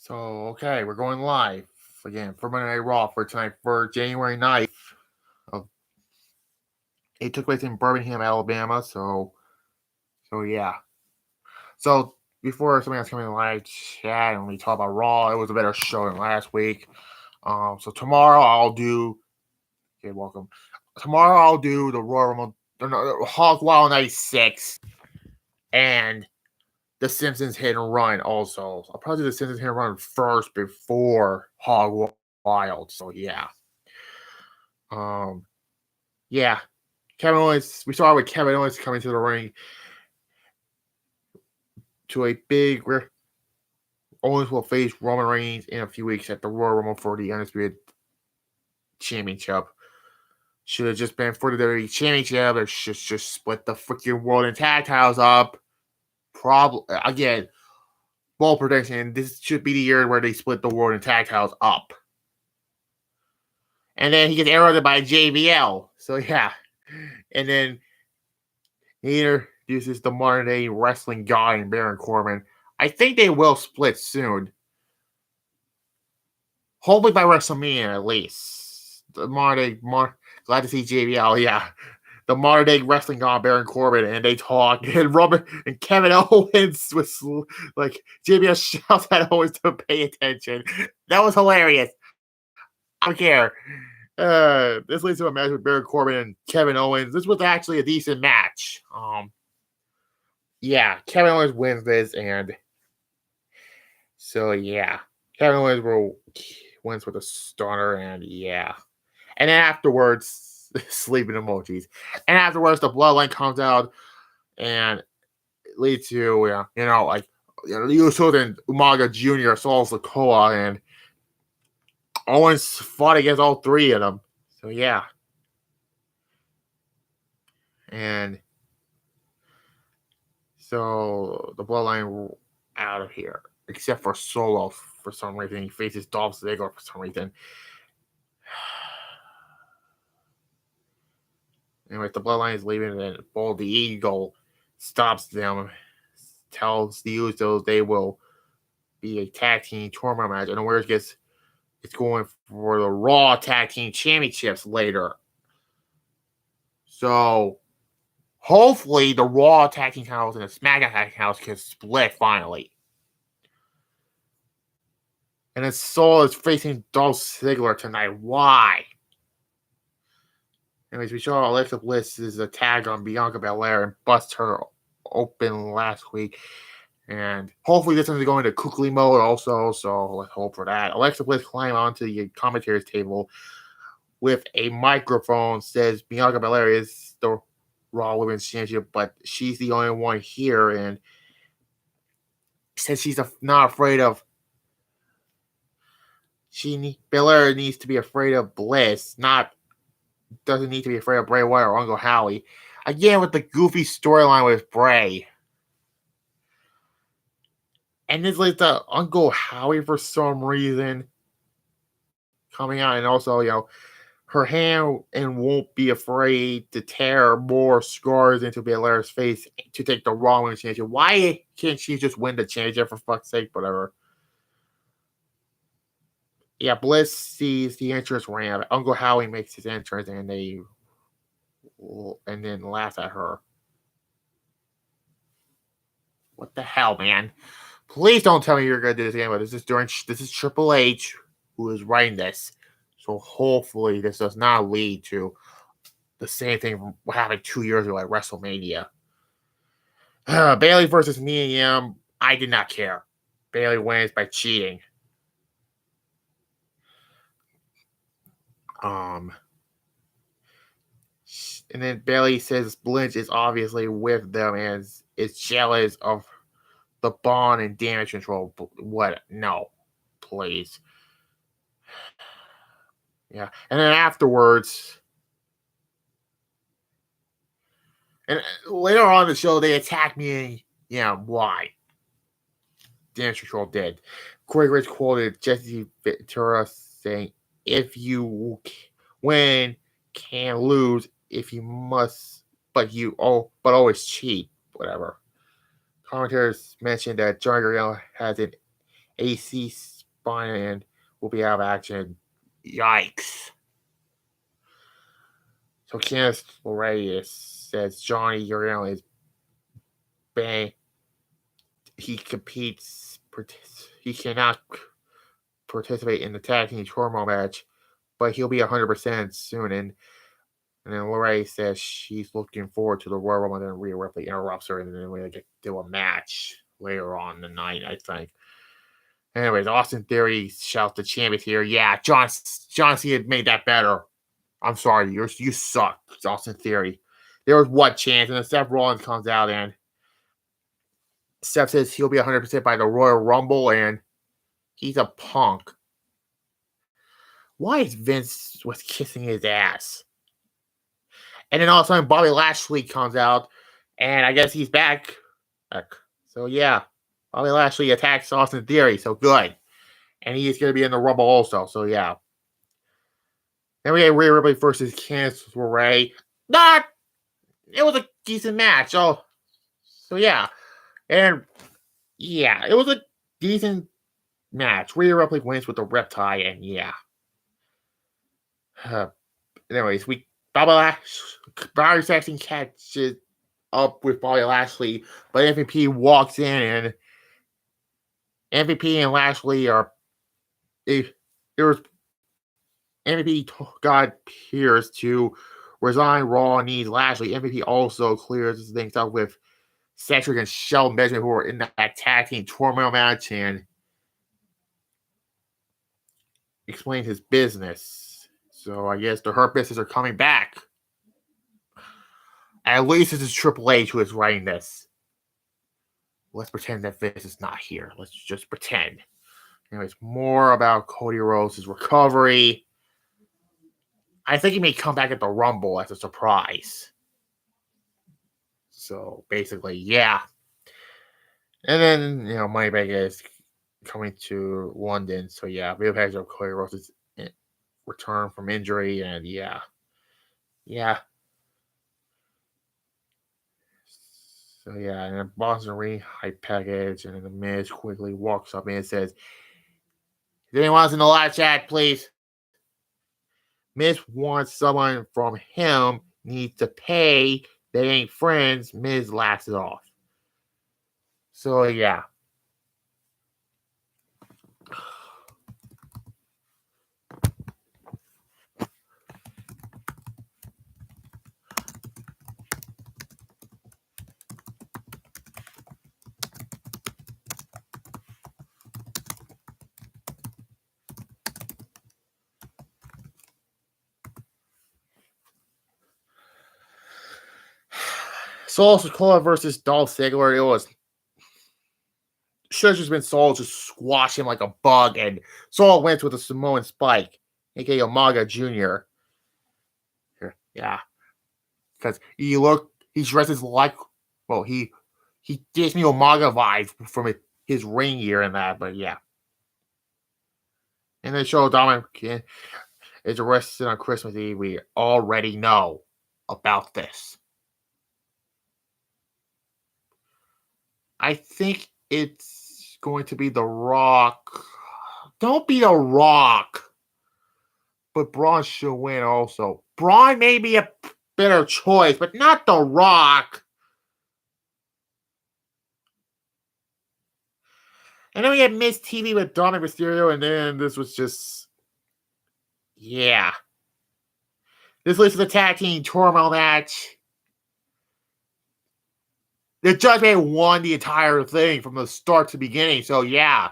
Okay, we're going live again for Monday Night Raw for tonight for January 9th. Of, it took place in Birmingham, Alabama. Yeah. So before somebody else coming in live chat and we talk about Raw, it was a better show than last week. So tomorrow I'll do. Okay, welcome. Tomorrow I'll do the Royal Rumble, Hog Wild 96, and the Simpsons Hit and Run also. I'll probably do the Simpsons Hit and Run first before Hog Wild. So yeah. Yeah. Kevin Owens, we started with Kevin Owens coming to the ring to a big Owens will face Roman Reigns in a few weeks at the Royal Rumble for the Undisputed Championship. Should have just been for the WWE Championship, or just split the freaking World and Tag Titles up. Again, bold prediction, this should be the year where they split the World and Tag Titles up. And then he gets arrowed by JBL. So yeah. And then he introduces the modern day wrestling god in Baron Corbin. I think they will split soon. Hopefully by WrestleMania at least. The glad to see JBL, yeah. The modern day wrestling god Baron Corbin, and they talk, and Robert and Kevin Owens was like JBL shouts at Owens to pay attention. That was hilarious. I don't care. This leads to a match with Baron Corbin and Kevin Owens. This was actually a decent match. Yeah, Kevin Owens wins this, and so yeah, Kevin Owens wins with a stunner, and yeah, and then afterwards, sleeping emojis, and afterwards the Bloodline comes out and leads to the Usos and Umaga Jr. Solo Sikoa, and Owens fought against all three of them. So yeah, and so the Bloodline out of here, except for Solo for some reason. He faces Dolph Ziggler for some reason. Anyway, the Bloodline is leaving, and Bull the Eagle stops them, tells the Usos they will be a tag team tournament match, and where it's going for the Raw Tag Team Championships later. So hopefully the Raw Tag Team titles and the SmackDown Tag Team titles can split finally. And then Soul is facing Dolph Ziggler tonight. Why? Anyways, we saw Alexa Bliss's attack on Bianca Belair and bust her open last week. And hopefully this one's going to Kukli mode also, so let's hope for that. Alexa Bliss climbed onto the commentator's table with a microphone, says Bianca Belair is the Raw Women's Championship, but she's the only one here, and says she's not afraid of. Belair needs to be afraid of Bliss, doesn't need to be afraid of Bray Wyatt or Uncle Howie. Again, with the goofy storyline with Bray. And this leads to Uncle Howie for some reason coming out, and also, her hand and won't be afraid to tear more scars into Belair's face to take the Raw Women's Championship. Why can't she just win the championship, for fuck's sake? Whatever. Yeah, Bliss sees the entrance ramp. Uncle Howie makes his entrance, and then laugh at her. What the hell, man? Please don't tell me you're gonna do this again. But this is Triple H who is writing this, so hopefully this does not lead to the same thing from what happened 2 years ago at WrestleMania. Bayley versus Mia Yim. I did not care. Bayley wins by cheating. And then Bayley says Blanche is obviously with them and is jealous of the bond and damage control. What? No, please. Yeah, and then afterwards, and later on in the show, they attack me. Yeah, why? Damage control did. Corey Graves quoted Jesse Ventura saying, "If you win, can lose. If you must, but always cheat. Whatever." Commentators mentioned that Johnny Gargano has an AC spine and will be out of action. Yikes. So Candice LeRae says Johnny Gargano is banned. He competes. He cannot participate in the tag team turmoil match, but he'll be 100% soon. And then LeRae says she's looking forward to the Royal Rumble. And then Rhea Ripley interrupts her, and then we get to a match later on the night, I think. Anyways, Austin Theory shouts the champions here. Yeah, John Cena made that better. I'm sorry, you suck, Austin Theory. There was one chance, and then Seth Rollins comes out, and Seth says he'll be 100% by the Royal Rumble, and he's a punk. Why is Vince was kissing his ass? And then all of a sudden, Bobby Lashley comes out, and I guess he's back. So yeah, Bobby Lashley attacks Austin Theory, so good. And he is going to be in the Rumble also, so yeah. Then we had Rhea Ripley versus Candice LeRae. It was a decent match. So yeah. And yeah, it was a decent match. Rhea Ripley wins with the reptile, and yeah. Anyways, Bobby Saxton catches up with Bobby Lashley, but MVP walks in, and MVP and Lashley are. MVP got Pierce to resign Raw and needs Lashley. MVP also clears things up with Cedric and Shelton Benjamin, who were in that tag team turmoil match, and explained his business. So I guess the Hurt Business are coming back. At least this is Triple H who is writing this. Let's pretend that Vince is not here. Let's just pretend. Anyways, more about Cody Rhodes' recovery. I think he may come back at the Rumble as a surprise. So basically, yeah. And then, Moneybank is coming to London. So yeah, we have had Cody Rhodes' return from injury, and yeah. So yeah, and then Boston Ring hype package, and then the Miz quickly walks up and says, "Is anyone else in the live chat, please? Miz wants someone from him, needs to pay. They ain't friends." Miz laughs it off. So yeah. Solo Sikoa versus Dolph Ziggler. It was should have just been Solo just squash him like a bug, and Solo wins with a Samoan Spike, aka Umaga Jr. Yeah, because he dresses like, well, he gives me Umaga vibes from his ring gear and that, but yeah. And they show Dominic is arrested on Christmas Eve. We already know about this. I think it's going to be The Rock. Don't be The Rock. But Braun should win also. Braun may be a better choice, but not The Rock. And then we had Miss TV with Dominic Mysterio, and then this was just... yeah. This leads to the tag team turmoil match. The Judgment won the entire thing from the start to beginning, so yeah.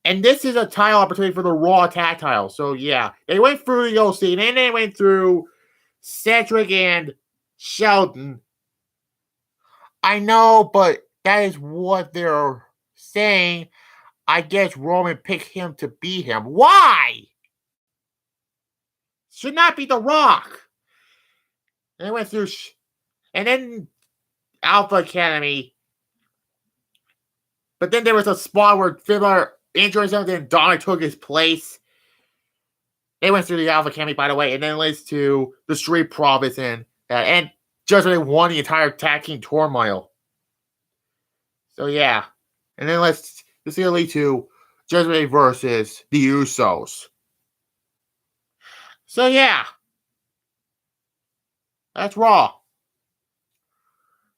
And this is a title opportunity for the Raw tag title, so yeah. They went through the OC, and then they went through Cedric and Shelton. I know, but that is what they're saying. I guess Roman picked him to beat him. Why? Should not be The Rock. And they went through... and then... Alpha Academy. But then there was a spot where Fiddler injured himself, and Dominic took his place. They went through the Alpha Academy, by the way, and then leads to the Street Profits, and Judgment won the entire tag team turmoil. So yeah. And then let's lead to Judgment Day versus the Usos. So yeah, that's Raw.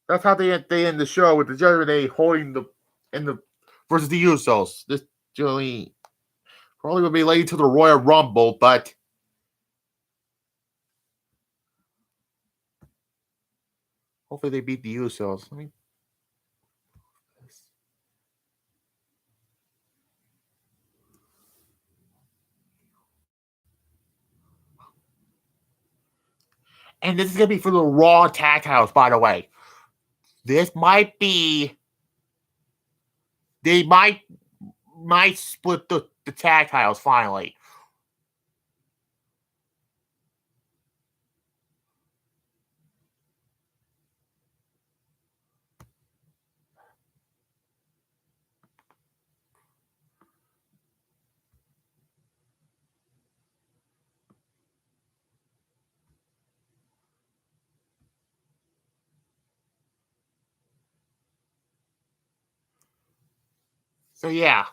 That's how they end the show with the Judgment Day holding the versus the Usos. This really probably will be leading to the Royal Rumble, but hopefully they beat the Usos. And this is gonna be for the Raw Tag House, by the way. This might be. They might split the tag titles finally. So yeah.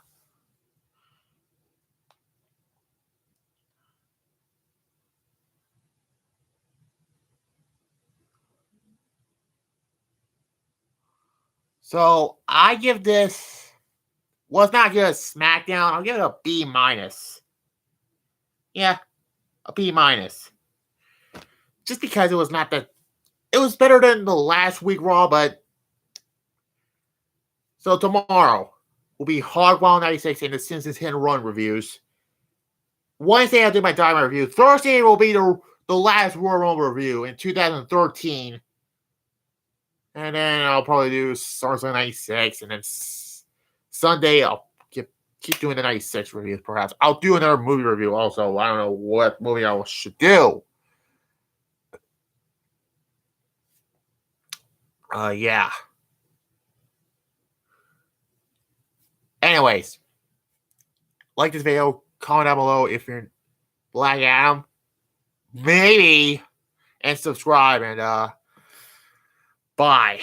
So I give this. Well, it's not just SmackDown. I'll give it a B minus. Yeah, a B minus. Just because it was not the. It was better than the last week Raw, but. So tomorrow will be Hardwell 96 and the Simpsons Hit and Run reviews. Wednesday I'll do my Diamond review. Thursday will be the last Royal Rumble review in 2013. And then I'll probably do SummerSlam 96. And then Sunday I'll keep doing the 96 reviews, perhaps. I'll do another movie review also. I don't know what movie I should do. Yeah. Anyways, like this video, comment down below if you're Black Adam, maybe, and subscribe, and bye.